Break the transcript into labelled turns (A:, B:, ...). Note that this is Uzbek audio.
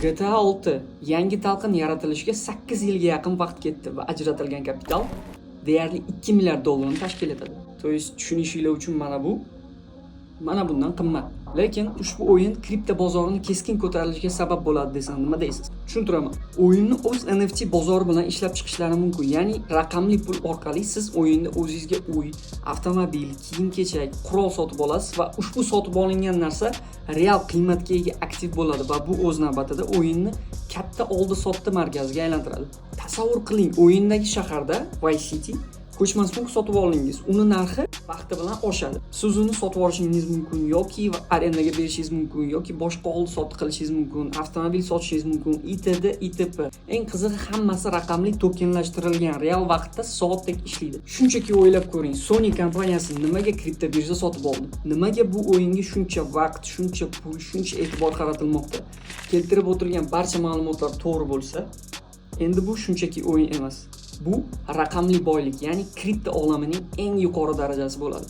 A: GTA 6 yangi talqin yaratilishiga 8 yilga yaqin vaqt ketdi va ajratilgan kapital deyarli 2 milliard dollarni tashkil etadi. To есть tushunishinglar uchun mana bundan qimmat. Lekin ushbu o'yin kripto bozorini keskin ko'tarilishiga sabab bo'ladi desam nima deysiz? Tushuntiraman. O'yinni o'z NFT bozori bilan ishlab chiqishlari mumkin. Ya'ni raqamli pul orqali siz o'yinda o'zingizga uy, avtomobil, kiyim-kechak, qurol sotib olasiz va ushbu sotib olingan narsa real qiymatga ega aktiv bo'ladi va bu o'z navbatida o'yinni katta oldi-sotdi markaziga aylantiradi. Tasavvur qiling, o'yindagi shaharda Vice City ko'chmas mulk sotib oldingiz. Uni narxi vaqti bilan oshadi. Siz uni sotib olishingiz mumkin yoki arendaga berishingiz mumkin yoki boshqa oldi-sotdi qilishingiz mumkin, avtomobil sotishingiz mumkin, itd. itp. Eng qizig'i hammasi raqamli tokenlashtirilgan, real vaqtda soatdek ishlaydi. Shunchaki o'ylab ko'ring, Sony kompaniyasi nimaga kripto birja sotib oldi? Nimaga bu o'yinga shuncha vaqt, shuncha pul, shuncha e'tibor qaratilmoqda? Keltirib o'tilgan barcha ma'lumotlar to'g'ri bo'lsa, endi bu shunchaki o'yin emas. Bu raqamli boylik, ya'ni kripto olamining eng yuqori darajasi bo'ladi.